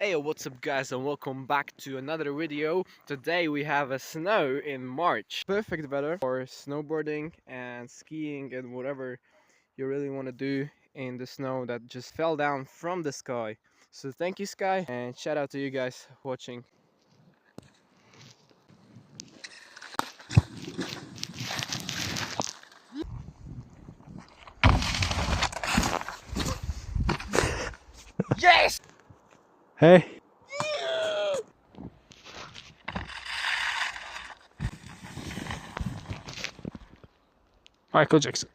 Hey, what's up guys, and welcome back to another video. Today we have a snow in March. Perfect weather for snowboarding and skiing and whatever you really want to do in the snow that just fell down from the sky. So thank you, Sky, and shout out to you guys watching. Yes! Hey. Michael Jackson.